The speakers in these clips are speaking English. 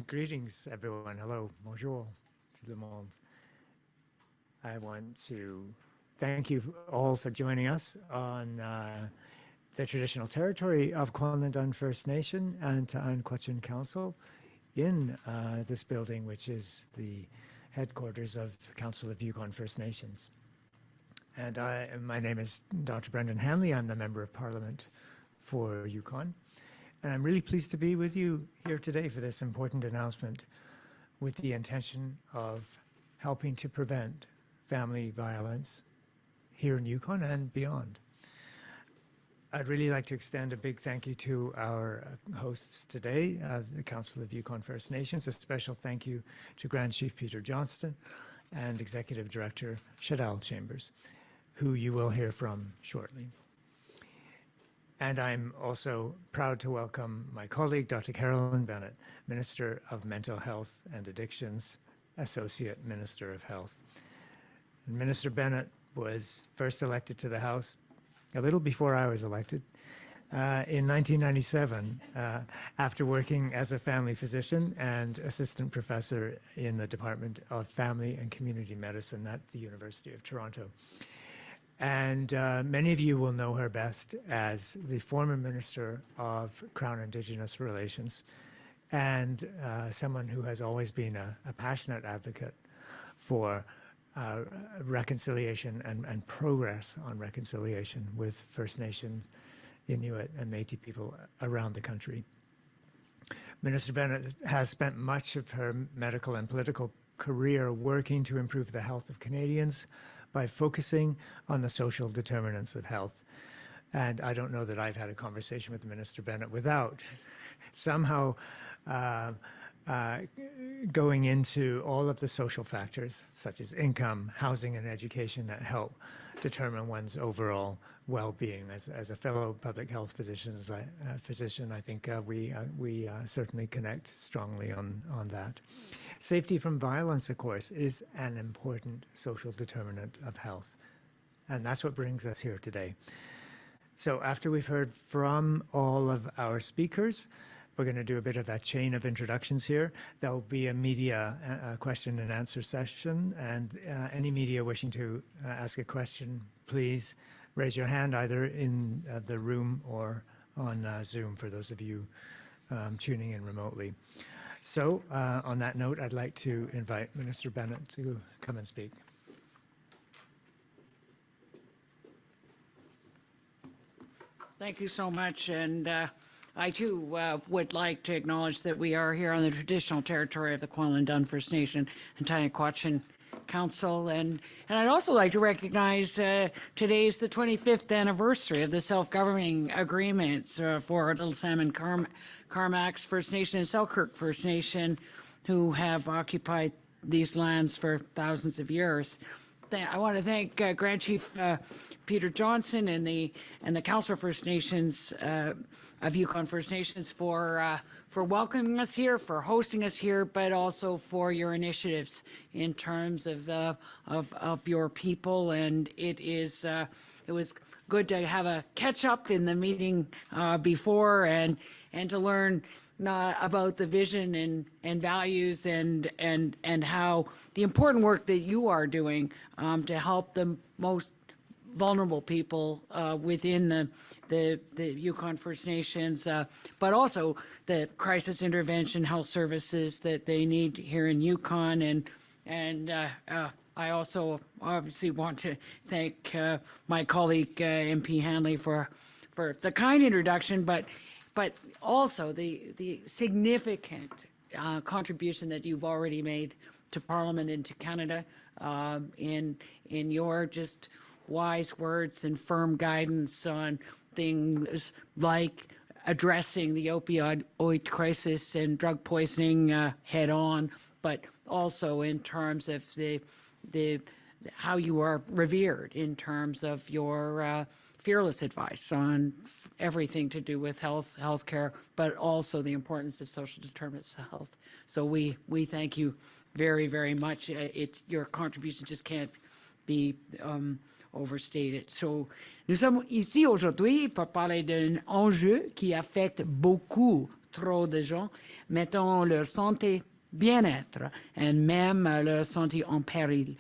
Greetings, everyone. Hello, bonjour, tout le monde. I want to thank you all for joining us on the traditional territory of Kwanlindun First Nation and Ta'an Quechin Council in this building, which is the headquarters of the Council of Yukon First Nations. And my name is Dr. Brendan Hanley. I'm the Member of Parliament for Yukon. And I'm really pleased to be with you here today for this important announcement with the intention of helping to prevent family violence here in Yukon and beyond. I'd really like to extend a big thank you to our hosts today, the Council of Yukon First Nations. A special thank you to Grand Chief Peter Johnston and Executive Director Shadelle Chambers, who you will hear from shortly. And I'm also proud to welcome my colleague, Dr. Carolyn Bennett, Minister of Mental Health and Addictions, Associate Minister of Health. And Minister Bennett was first elected to the House a little before I was elected in 1997 after working as a family physician and assistant professor in the Department of Family and Community Medicine at the University of Toronto. And many of you will know her best as the former Minister of Crown Indigenous Relations and someone who has always been a passionate advocate for reconciliation and progress on reconciliation with First Nation, Inuit, and Métis people around the country. Minister Bennett has spent much of her medical and political career working to improve the health of Canadians by focusing on the social determinants of health. And I don't know that I've had a conversation with Minister Bennett without somehow going into all of the social factors, such as income, housing, and education that help determine one's overall well-being. As a fellow public health physician, I think we certainly connect strongly on that. Safety from violence, of course, is an important social determinant of health. And that's what brings us here today. So after we've heard from all of our speakers, we're going to do a bit of a chain of introductions here. There'll be a media question and answer session, and any media wishing to ask a question, please raise your hand either in the room or on Zoom for those of you tuning in remotely. So on that note, I'd like to invite Minister Bennett to come and speak. Thank you so much. And I too would like to acknowledge that we are here on the traditional territory of the Kwanlindun First Nation and Ta'an Quechin Council. And I'd also like to recognize today's the 25th anniversary of the self-governing agreements for Little Salmon Carmacks First Nation and Selkirk First Nation, who have occupied these lands for thousands of years. I want to thank Grand Chief Peter Johnston and the Council of First Nations of Yukon First Nations for welcoming us here, for hosting us here, but also for your initiatives in terms of your people. And it was good to have a catch up in the meeting before and to learn about the vision and values and how the important work that you are doing to help the most vulnerable people within the Yukon First Nations, but also the crisis intervention health services that they need here in Yukon. And I also obviously want to thank my colleague MP Hanley for the kind introduction, but also the significant contribution that you've already made to Parliament and to Canada in your just wise words and firm guidance on things like addressing the opioid crisis and drug poisoning head on, but also in terms of the how you are revered in terms of your fearless advice on everything to do with healthcare, but also the importance of social determinants of health. So we thank you very, very much. Your contribution just can't be overstated. So, nous sommes ici aujourd'hui pour parler d'un enjeu qui affecte beaucoup trop de gens mettant leur santé, bien-être et même leur santé en péril.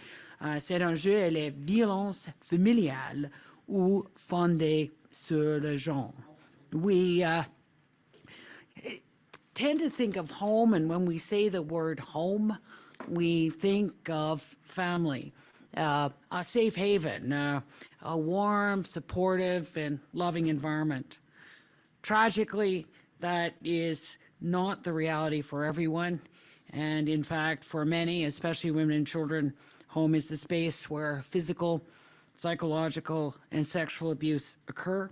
Cet enjeu est les violences familiales ou fondées sur le genre. We tend to think of home, and when we say the word home, we think of family, a safe haven, a warm, supportive, and loving environment. Tragically, that is not the reality for everyone. And in fact, for many, especially women and children, home is the space where physical, psychological, and sexual abuse occur,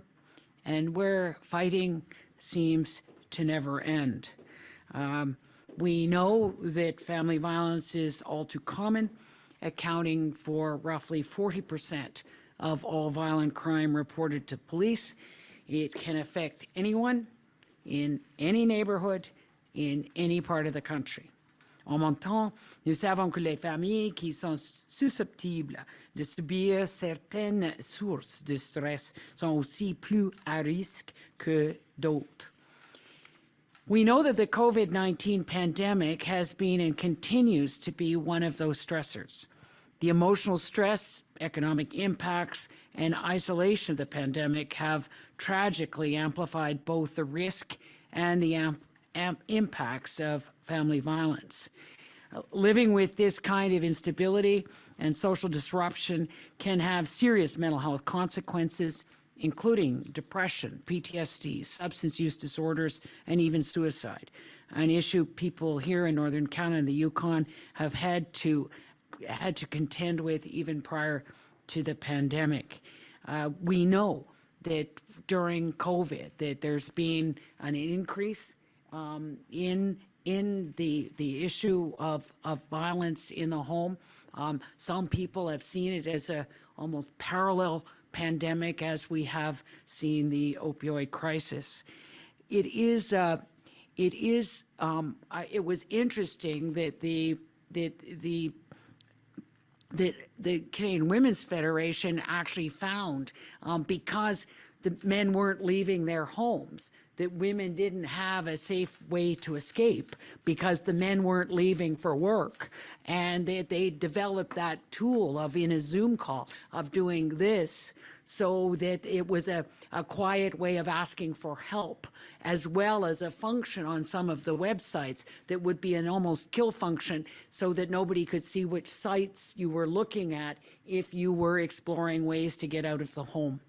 and where fighting seems to never end. We know that family violence is all too common, accounting for roughly 40% of all violent crime reported to police. It can affect anyone, in any neighborhood, in any part of the country. En même temps, nous savons que les familles qui sont susceptibles de subir certaines sources de stress sont aussi plus à risque que d'autres. We know that the COVID-19 pandemic has been and continues to be one of those stressors. The emotional stress, economic impacts, and isolation of the pandemic have tragically amplified both the risk and the impacts of family violence. Living with this kind of instability and social disruption can have serious mental health consequences, including depression, PTSD, substance use disorders, and even suicide, an issue people here in Northern Canada and the Yukon have had to contend with even prior to the pandemic. We know that during COVID that there's been an increase in the issue of violence in the home. Some people have seen it as a almost parallel pandemic as we have seen the opioid crisis. It was interesting that the Canadian Women's Federation actually found, because the men weren't leaving their homes, that women didn't have a safe way to escape because the men weren't leaving for work. And they developed that tool of, in a Zoom call, of doing this, so that it was a quiet way of asking for help, as well as a function on some of the websites that would be an almost kill function, so that nobody could see which sites you were looking at if you were exploring ways to get out of the home.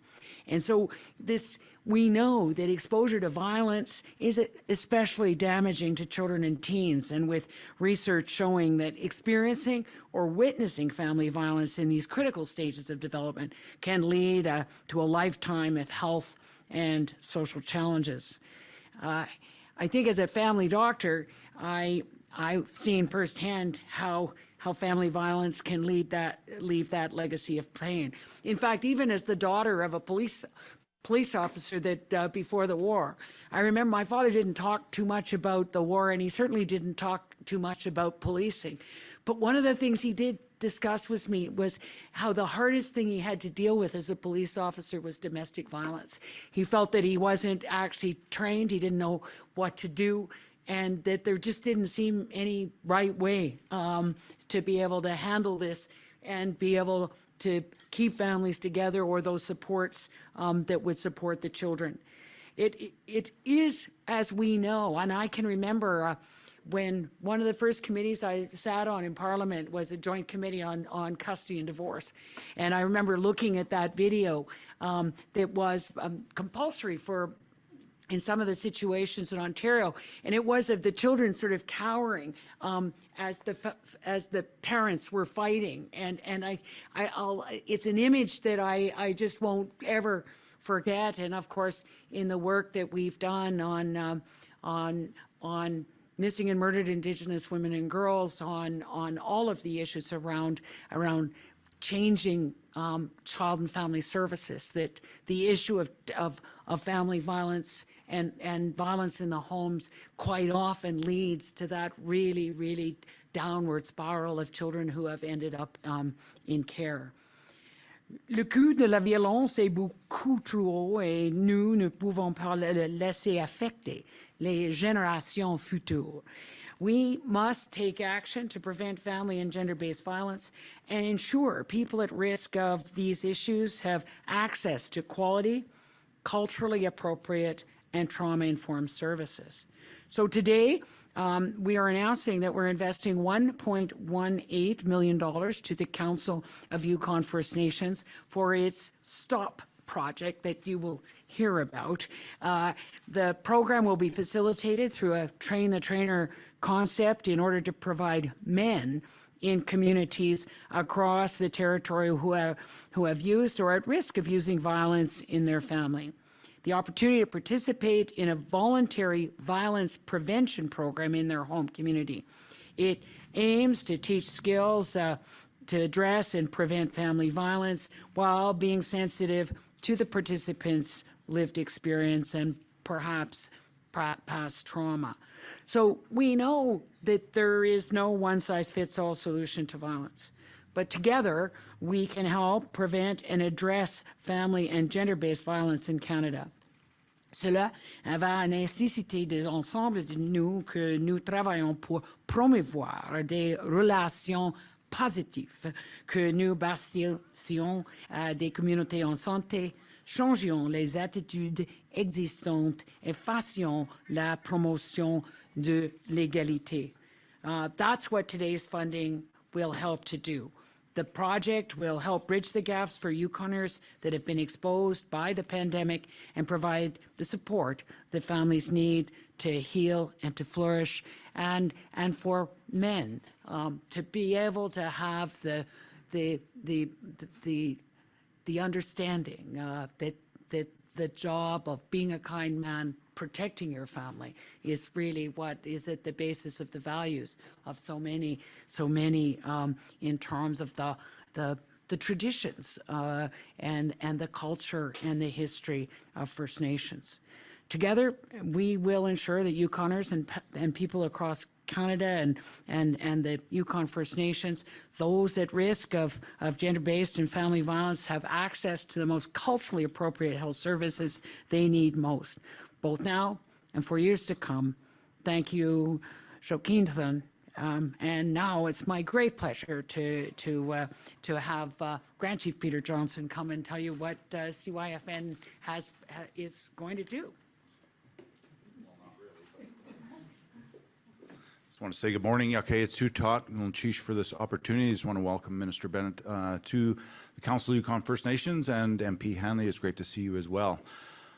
And so we know that exposure to violence is especially damaging to children and teens, and with research showing that experiencing or witnessing family violence in these critical stages of development can lead to a lifetime of health and social challenges. I think as a family doctor, I've seen firsthand how family violence can leave that legacy of pain. In fact, even as the daughter of a police officer that before the war, I remember my father didn't talk too much about the war, and he certainly didn't talk too much about policing. But one of the things he did discuss with me was how the hardest thing he had to deal with as a police officer was domestic violence. He felt that he wasn't actually trained, he didn't know what to do, and that there just didn't seem any right way to be able to handle this and be able to keep families together, or those supports that would support the children. It is, as we know, and I can remember when one of the first committees I sat on in Parliament was a joint committee on custody and divorce. And I remember looking at that video that was compulsory in some of the situations in Ontario, and it was of the children sort of cowering as the parents were fighting, and it's an image that I just won't ever forget. And of course, in the work that we've done on missing and murdered Indigenous women and girls, on all of the issues around changing child and family services, that the issue of family violence and violence in the homes quite often leads to that really, really downward spiral of children who have ended up in care. Le coût de la violence est beaucoup trop haut et nous ne pouvons pas le laisser affecter les générations futures. We must take action to prevent family and gender-based violence and ensure people at risk of these issues have access to quality, culturally appropriate, and trauma-informed services. So today, we are announcing that we're investing $1.18 million to the Council of Yukon First Nations for its STOP project that you will hear about. The program will be facilitated through a train-the-trainer concept in order to provide men in communities across the territory who have used or at risk of using violence in their family. The opportunity to participate in a voluntary violence prevention program in their home community. It aims to teach skills to address and prevent family violence while being sensitive to the participants' lived experience and perhaps past trauma. So we know that there is no one-size-fits-all solution to violence, but together we can help prevent and address family and gender-based violence in Canada. Cela va nécessiter de l'ensemble de nous que nous travaillons pour promouvoir des relations positives, que nous bâtissions des communautés en santé, changions les attitudes existantes et fassions la promotion de l'égalité. That's what today's funding will help to do. The project will help bridge the gaps for Yukoners that have been exposed by the pandemic and provide the support that families need to heal and to flourish, and for men to be able to have the understanding that the job of being a kind man, protecting your family, is really what is at the basis of the values of so many in terms of the traditions and the culture and the history of First Nations. Together, we will ensure that Yukoners and people across Canada and the Yukon First Nations, those at risk of gender-based and family violence, have access to the most culturally appropriate health services they need most, both now and for years to come. Thank you, Shokinthan. And now it's my great pleasure to have Grand Chief Peter Johnston come and tell you what CYFN is going to do. Just want to say good morning. Okay, it's Sutot and Chief for this opportunity. Just want to welcome Minister Bennett to the Council of Yukon First Nations, and MP Hanley. It's great to see you as well.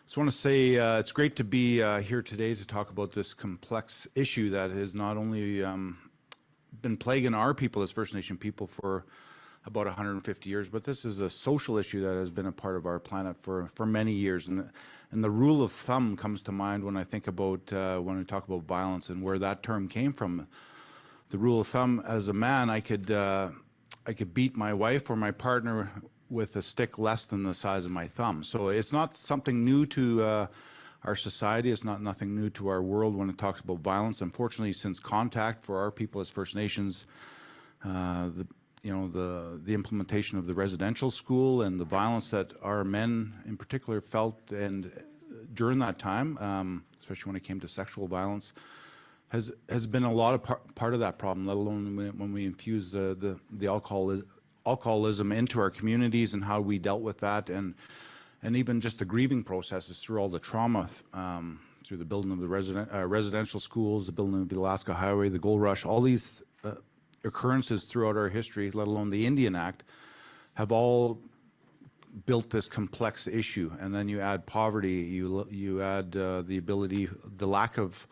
Just want to say it's great to be here today to talk about this complex issue that has not only been plaguing our people as First Nation people for about 150 years, but this is a social issue that has been a part of our planet for many years. And the rule of thumb comes to mind when I think about, when we talk about violence and where that term came from. The rule of thumb, as a man, I could beat my wife or my partner with a stick less than the size of my thumb. So it's not something new to our society. It's nothing new to our world when it talks about violence. Unfortunately, since contact for our people as First Nations, the implementation of the residential school and the violence that our men in particular felt, and during that time, especially when it came to sexual violence, has been a lot of part of that problem, let alone when we infuse the alcoholism into our communities and how we dealt with that, and even just the grieving processes through all the trauma, through the building of the residential schools, the building of the Alaska Highway, the gold rush, all these occurrences throughout our history, let alone the Indian Act, have all built this complex issue. And then you add poverty, you add the lack of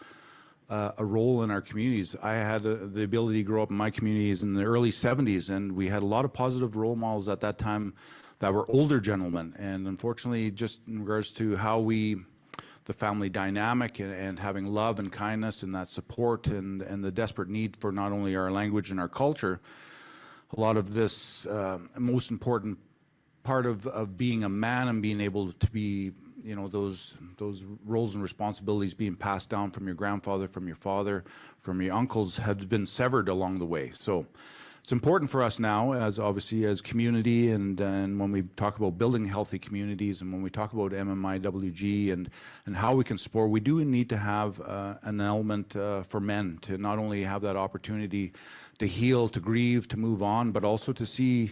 a role in our communities. I had the ability to grow up in my communities in the early 70s, and we had a lot of positive role models at that time that were older gentlemen. And unfortunately, just in regards to how the family dynamic and having love and kindness and that support and the desperate need for not only our language and our culture, a lot of this most important part of being a man and being able to be you know, those roles and responsibilities being passed down from your grandfather, from your father, from your uncles had been severed along the way. So it's important for us now, as obviously as community, and when we talk about building healthy communities, and when we talk about MMIWG and how we can support, we do need to have an element for men to not only have that opportunity to heal, to grieve, to move on, but also to see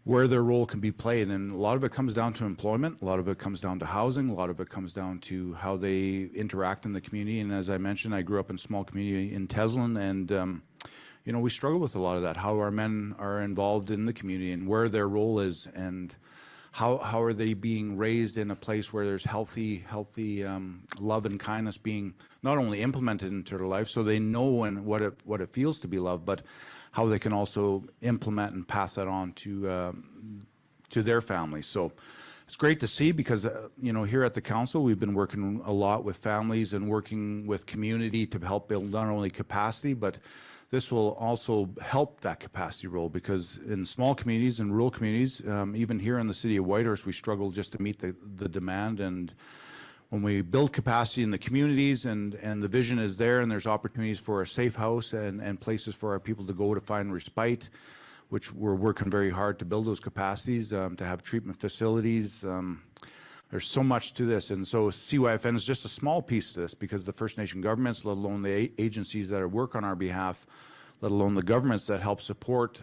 where their role can be played. And a lot of it comes down to employment, a lot of it comes down to housing, a lot of it comes down to how they interact in the community. And as I mentioned, I grew up in a small community in Teslin, and you know, we struggle with a lot of that, how our men are involved in the community and where their role is, and how are they being raised in a place where there's healthy love and kindness being not only implemented into their life so they know and what it feels to be loved, but how they can also implement and pass that on to their families. So it's great to see, because you know, here at the council we've been working a lot with families and working with community to help build not only capacity, but this will also help that capacity role, because in small communities and rural communities, even here in the city of Whitehorse, we struggle just to meet the demand. And when we build capacity in the communities and the vision is there, and there's opportunities for a safe house and places for our people to go to find respite, which we're working very hard to build those capacities, to have treatment facilities. There's so much to this, and so CYFN is just a small piece to this, because the First Nation governments, let alone the agencies that work on our behalf, let alone the governments that help support,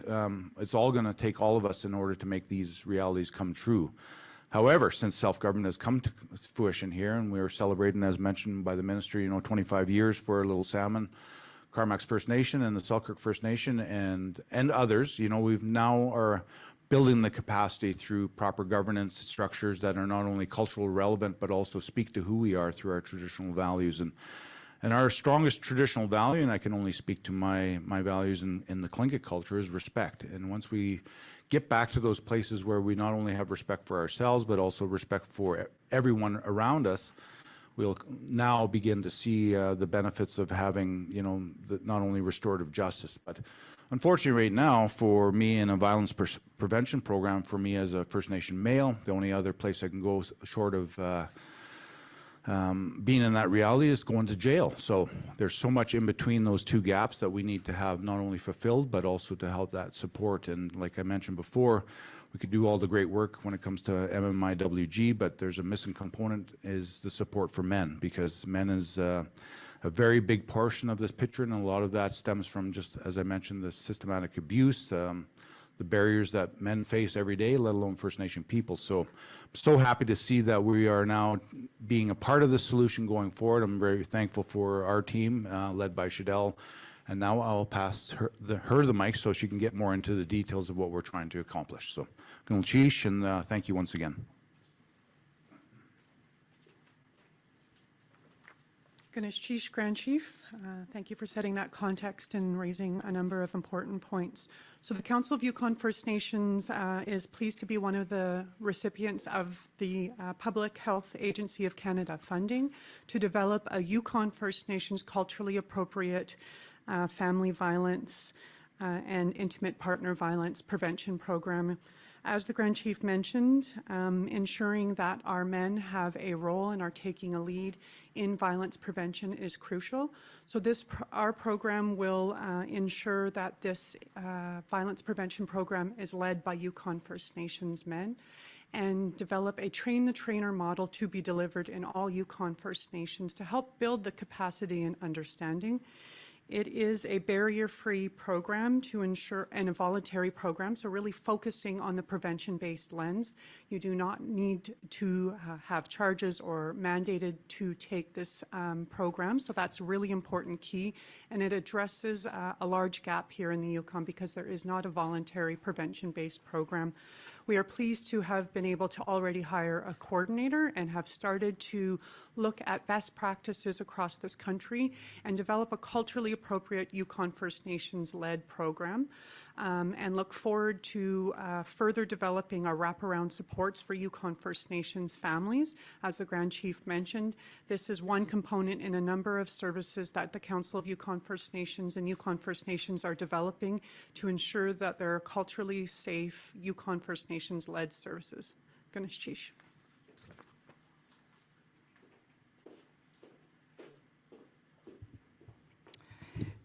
it's all going to take all of us in order to make these realities come true. However, since self-government has come to fruition here, and we are celebrating, as mentioned by the minister, you know, 25 years for Little Salmon, Carmacks First Nation and the Selkirk First Nation and others, you know, we've now are building the capacity through proper governance structures that are not only culturally relevant, but also speak to who we are through our traditional values. And our strongest traditional value, and I can only speak to my values in the Tlingit culture, is respect. And once we get back to those places where we not only have respect for ourselves, but also respect for everyone around us, we'll now begin to see the benefits of having, you know, not only restorative justice, but unfortunately right now, for me in a violence prevention program, for me as a First Nation male, the only other place I can go short of being in that reality is going to jail. So there's so much in between those two gaps that we need to have not only fulfilled, but also to help that support. And like I mentioned before, we could do all the great work when it comes to MMIWG, but there's a missing component, is the support for men, because men is a very big portion of this picture, and a lot of that stems from, just as I mentioned, the systematic abuse, the barriers that men face every day, let alone First Nation people. So I'm so happy to see that we are now being a part of the solution going forward. I'm very thankful for our team, led by Shadelle. And now I'll pass her the mic so she can get more into the details of what we're trying to accomplish. So, Chish, and thank you once again. Ganesh Chish, Grand Chief, thank you for setting that context and raising a number of important points. So the Council of Yukon First Nations is pleased to be one of the recipients of the Public Health Agency of Canada funding to develop a Yukon First Nations culturally appropriate family violence and intimate partner violence prevention program. As the Grand Chief mentioned, ensuring that our men have a role and are taking a lead in violence prevention is crucial. So our program will ensure that this violence prevention program is led by Yukon First Nations men, and develop a train-the-trainer model to be delivered in all Yukon First Nations to help build the capacity and understanding. It is a barrier-free program to ensure, and a voluntary program, so really focusing on the prevention-based lens. You do not need to have charges or mandated to take this program, so that's a really important key, and it addresses a large gap here in the Yukon because there is not a voluntary prevention-based program. We are pleased to have been able to already hire a coordinator and have started to look at best practices across this country and develop a culturally appropriate Yukon First Nations-led program, and look forward to further developing our wraparound supports for Yukon First Nations families. As the Grand Chief mentioned, this is one component in a number of services that the Council of Yukon First Nations and Yukon First Nations are developing to ensure that there are culturally safe Yukon First Nations-led services. Ganesh Chish.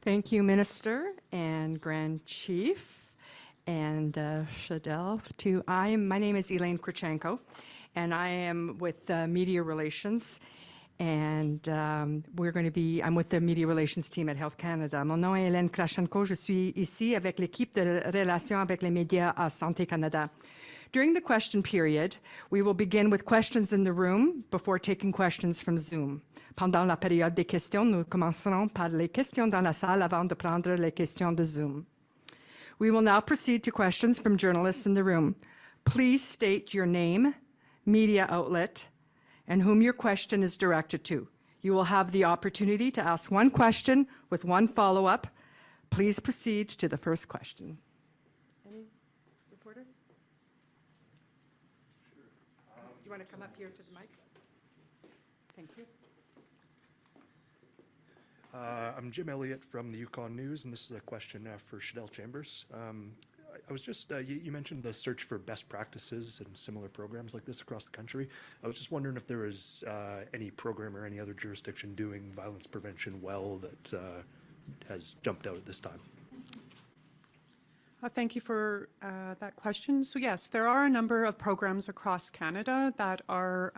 Thank you, Minister and Grand Chief and Shadelle. My name is Elaine Krichenko, and I am with Media Relations. And I'm with the Media Relations team at Health Canada. Mon nom est Hélène Krachenko. Je suis ici avec l'équipe de relations avec les médias à Santé Canada. During the question period, we will begin with questions in the room before taking questions from Zoom. Pendant la période des questions, nous commencerons par les questions dans la salle avant de prendre les questions de Zoom. We will now proceed to questions from journalists in the room. Please state your name, media outlet, and whom your question is directed to. You will have the opportunity to ask one question with one follow-up. Please proceed to the first question. Any reporters? Do you want to come up here to the mic? Thank you. I'm Jim Elliott from the Yukon News, and this is a question for Shadelle Chambers. I was just, you mentioned the search for best practices and similar programs like this across the country. I was just wondering if there was any program or any other jurisdiction doing violence prevention well that has jumped out at this time. Thank you for that question. So yes, there are a number of programs across Canada that are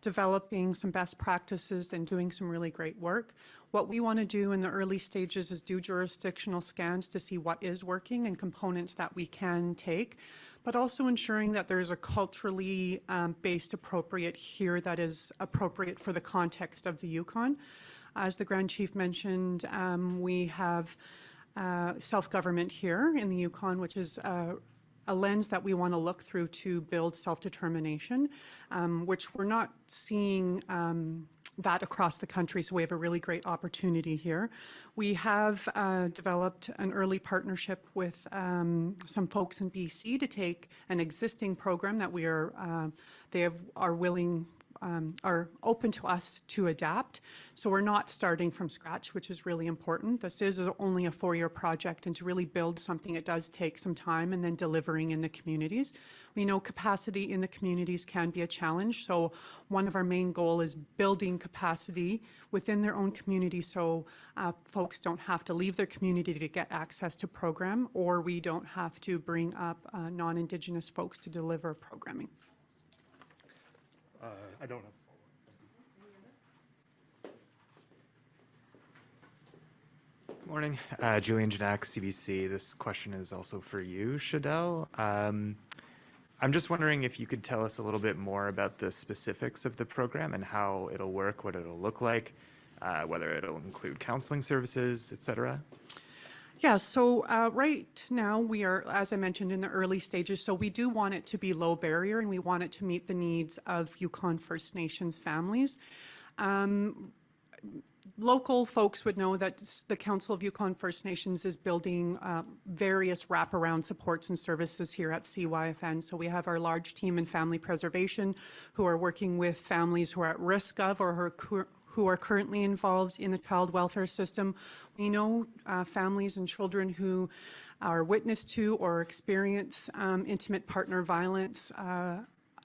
developing some best practices and doing some really great work. What we want to do in the early stages is do jurisdictional scans to see what is working and components that we can take, but also ensuring that there's a culturally based appropriate here that is appropriate for the context of the Yukon. As the Grand Chief mentioned, we have self-government here in the Yukon, which is a lens that we want to look through to build self-determination, which we're not seeing that across the country, so we have a really great opportunity here. We have developed an early partnership with some folks in BC to take an existing program that we are, are open to us to adapt. So we're not starting from scratch, which is really important. This is only a 4-year project, and to really build something, it does take some time, and then delivering in the communities. We know capacity in the communities can be a challenge, so one of our main goal is building capacity within their own community so folks don't have to leave their community to get access to program, or we don't have to bring up non-Indigenous folks to deliver programming. I don't have a follow-up. Good morning. Julian Janak, CBC. This question is also for you, Shadelle. I'm just wondering if you could tell us a little bit more about the specifics of the program and how it'll work, what it'll look like, whether it'll include counseling services, et cetera. Yeah, so right now we are, as I mentioned, in the early stages, so we do want it to be low barrier, and we want it to meet the needs of Yukon First Nations families. Local folks would know that the Council of Yukon First Nations is building various wraparound supports and services here at CYFN. So we have our large team in family preservation who are working with families who are at risk of or who are currently involved in the child welfare system. We know families and children who are witness to or experience intimate partner violence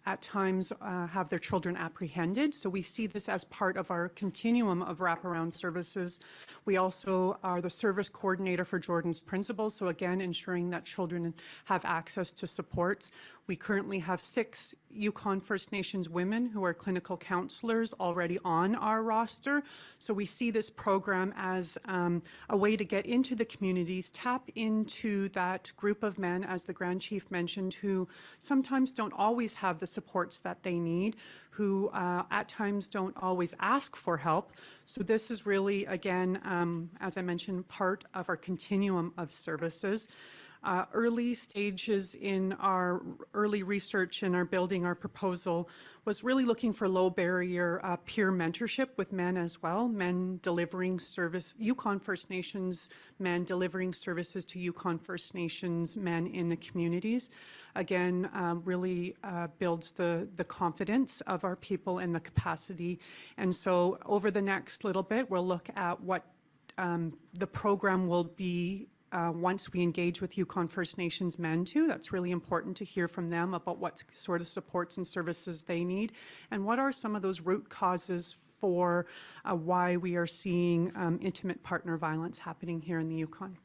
at times have their children apprehended. So we see this as part of our continuum of wraparound services. We also are the service coordinator for Jordan's Principles, so again, ensuring that children have access to supports. We currently have 6 Yukon First Nations women who are clinical counselors already on our roster. So we see this program as a way to get into the communities, tap into that group of men, as the Grand Chief mentioned, who sometimes don't always have the supports that they need, who at times don't always ask for help. So this is really, again, as I mentioned, part of our continuum of services. Early stages in our early research and our building our proposal was really looking for low barrier peer mentorship with men as well, men delivering service, Yukon First Nations men delivering services to Yukon First Nations men in the communities. Again, really builds the confidence of our people and the capacity. And so over the next little bit, we'll look at what the program will be once we engage with Yukon First Nations men too. That's really important to hear from them about what sort of supports and services they need and what are some of those root causes for why we are seeing intimate partner violence happening here in the Yukon.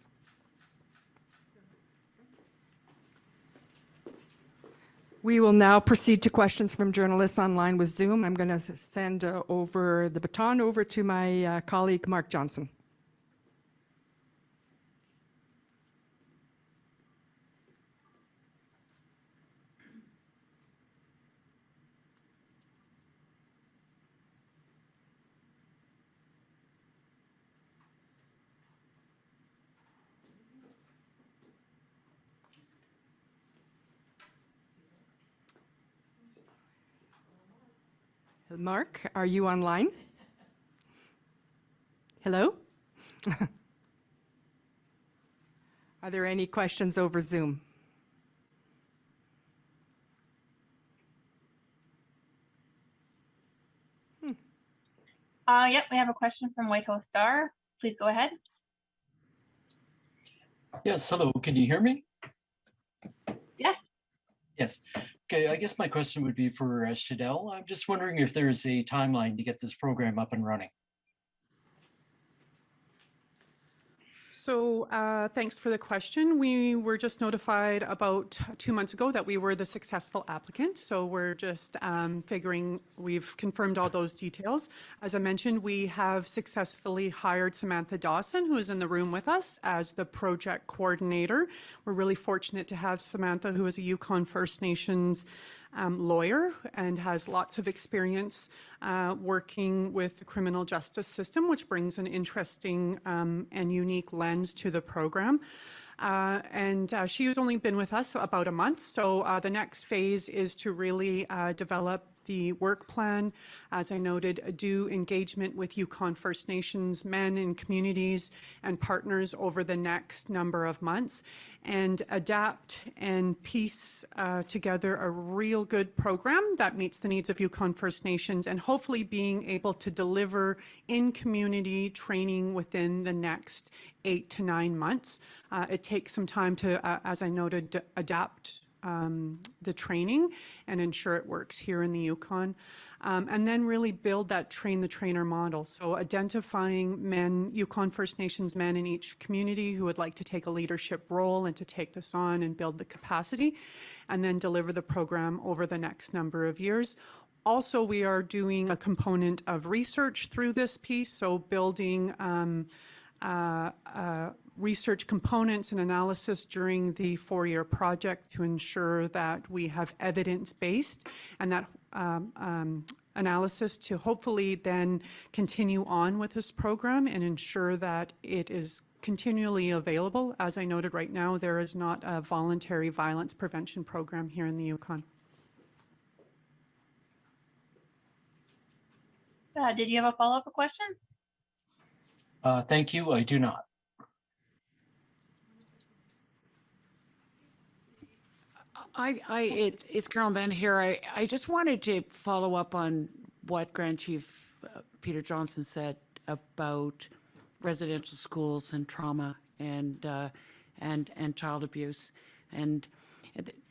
We will now proceed to questions from journalists online with Zoom. I'm going to send over the baton over to my colleague, Mark Johnson. Mark, are you online? Hello? Are there any questions over Zoom? Yep, we have a question from Waco Star. Please go ahead. Yes, hello, can you hear me? Yes. Yes. Okay, I guess my question would be for Shadelle. I'm just wondering if there's a timeline to get this program up and running. So thanks for the question. We were just notified about 2 months ago that we were the successful applicant. So we're just figuring we've confirmed all those details. As I mentioned, we have successfully hired Samantha Dawson, who is in the room with us, as the project coordinator. We're really fortunate to have Samantha, who is a Yukon First Nations lawyer and has lots of experience working with the criminal justice system, which brings an interesting and unique lens to the program. She has only been with us about a month, so the next phase is to really develop the work plan, as I noted, do engagement with Yukon First Nations men and communities and partners over the next number of months, and adapt and piece together a real good program that meets the needs of Yukon First Nations, and hopefully being able to deliver in-community training within the next 8 to 9 months. It takes some time to, as I noted, adapt the training and ensure it works here in the Yukon. And then really build that train the trainer model. So identifying men, Yukon First Nations men in each community who would like to take a leadership role and to take this on and build the capacity, and then deliver the program over the next number of years. Also, we are doing a component of research through this piece, so building research components and analysis during the 4-year project to ensure that we have evidence-based, and that analysis to hopefully then continue on with this program and ensure that it is continually available. As I noted, right now there is not a voluntary violence prevention program here in the Yukon. Did you have a follow-up question? Thank you, I do not. It's Carolyn Bennett here. I just wanted to follow up on what Grand Chief Peter Johnston said about residential schools and trauma and child abuse. And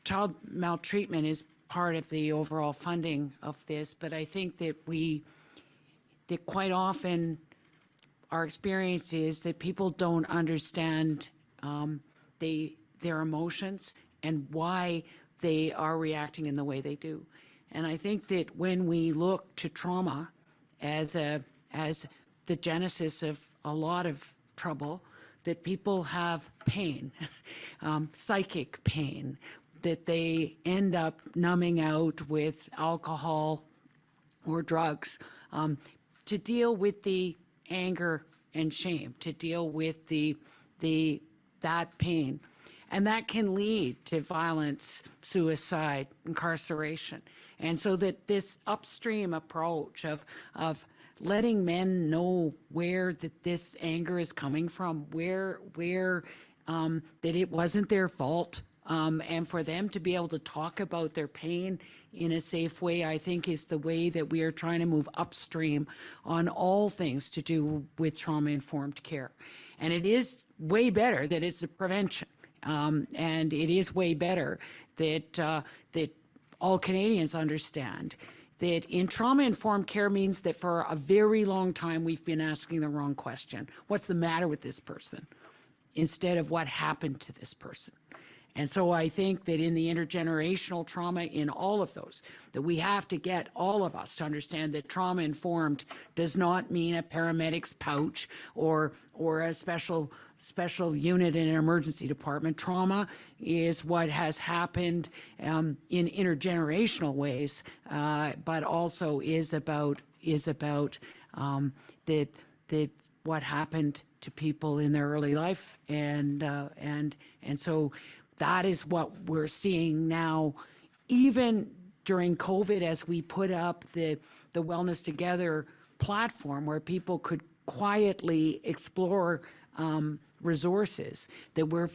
child maltreatment is part of the overall funding of this, but I think that that quite often our experience is that people don't understand their emotions and why they are reacting in the way they do. And I think that when we look to trauma as the genesis of a lot of trouble, that people have pain, psychic pain, that they end up numbing out with alcohol or drugs, to deal with the anger and shame, to deal with that pain. And that can lead to violence, suicide, incarceration. And so that this upstream approach of letting men know where this anger is coming from, where that it wasn't their fault, and for them to be able to talk about their pain in a safe way, I think is the way that we are trying to move upstream on all things to do with trauma-informed care. And it is way better that it's a prevention. And it is way better that all Canadians understand that in trauma-informed care means that for a very long time we've been asking the wrong question. What's the matter with this person? Instead of what happened to this person. And so I think that in the intergenerational trauma, in all of those, that we have to get all of us to understand that trauma-informed does not mean a paramedic's pouch or a special unit in an emergency department. Trauma is what has happened in intergenerational ways, but also is about what happened to people in their early life, and so that is what we're seeing now, even during COVID, as we put up the Wellness Together platform where people could quietly explore resources, that we're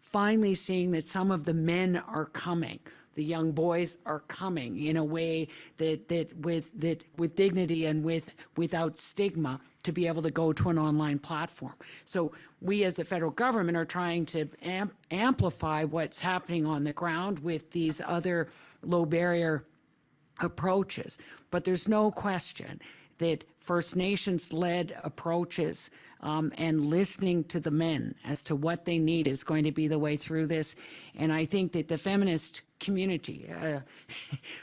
finally seeing that some of the men are coming. The young boys are coming in a way that with dignity and without stigma, to be able to go to an online platform. So we as the federal government are trying to amplify what's happening on the ground with these other low barrier approaches. But there's no question that First Nations led approaches and listening to the men as to what they need is going to be the way through this. And I think that the feminist community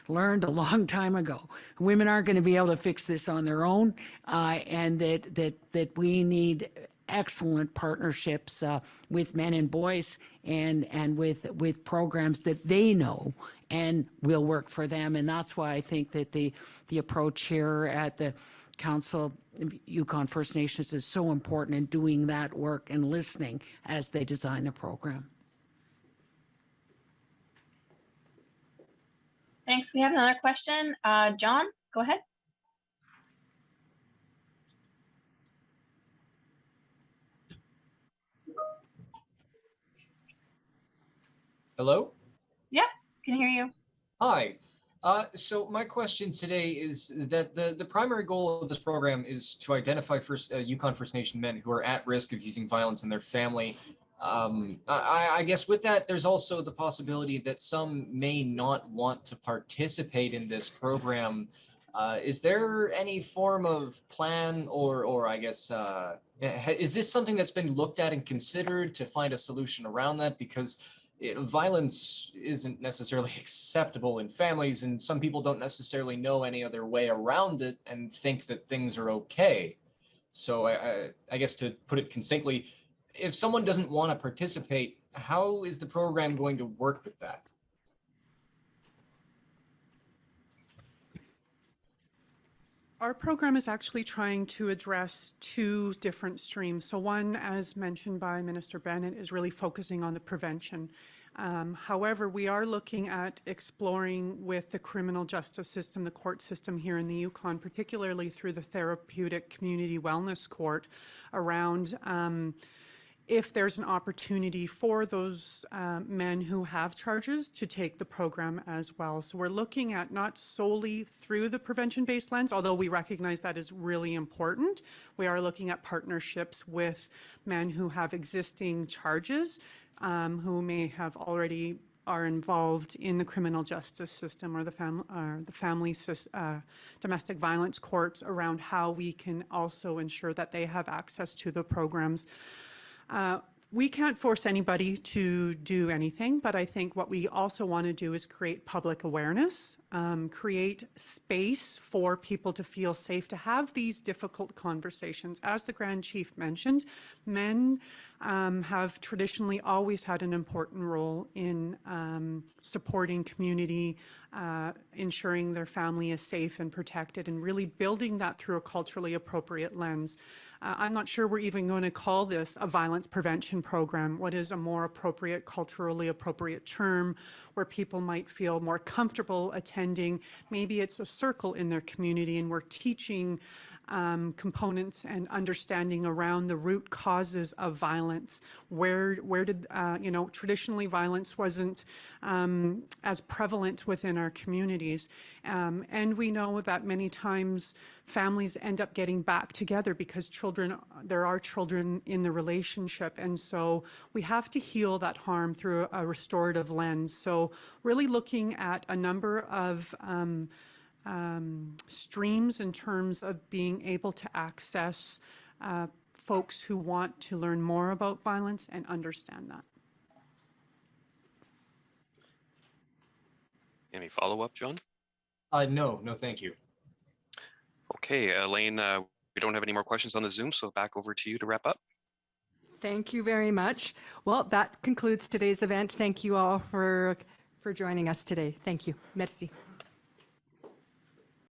learned a long time ago, women aren't going to be able to fix this on their own, and that we need excellent partnerships with men and boys and with programs that they know and will work for them. And that's why I think that the approach here at the Council of Yukon First Nations is so important in doing that work and listening as they design the program. Thanks. We have another question. John, go ahead. Hello? Yeah, can hear you. Hi. So my question today is that the primary goal of this program is to identify Yukon First Nation men who are at risk of using violence in their family. I guess with that, there's also the possibility that some may not want to participate in this program. Is there any form of plan or I guess, is this something that's been looked at and considered to find a solution around that? Because violence isn't necessarily acceptable in families, and some people don't necessarily know any other way around it and think that things are okay. So I guess to put it succinctly, if someone doesn't want to participate, how is the program going to work with that? Our program is actually trying to address two different streams. So one, as mentioned by Minister Bennett, is really focusing on the prevention. However, we are looking at exploring with the criminal justice system, the court system here in the Yukon, particularly through the Therapeutic Community Wellness Court, around if there's an opportunity for those men who have charges to take the program as well. So we're looking at not solely through the prevention-based lens, although we recognize that is really important. We are looking at partnerships with men who have existing charges, who may have already are involved in the criminal justice system or the family domestic violence courts, around how we can also ensure that they have access to the programs. We can't force anybody to do anything, but I think what we also want to do is create public awareness, create space for people to feel safe to have these difficult conversations. As the Grand Chief mentioned, men have traditionally always had an important role in supporting community, ensuring their family is safe and protected, and really building that through a culturally appropriate lens. I'm not sure we're even going to call this a violence prevention program. What is a more appropriate, culturally appropriate term where people might feel more comfortable attending? Maybe it's a circle in their community, and we're teaching components and understanding around the root causes of violence. Where did, traditionally violence wasn't as prevalent within our communities. And we know that many times families end up getting back together because there are children in the relationship. And so we have to heal that harm through a restorative lens. So really looking at a number of streams in terms of being able to access folks who want to learn more about violence and understand that. Any follow-up, John? No, thank you. Okay, Elaine, we don't have any more questions on the Zoom, so back over to you to wrap up. Thank you very much. Well, that concludes today's event. Thank you all for joining us today. Thank you. Merci.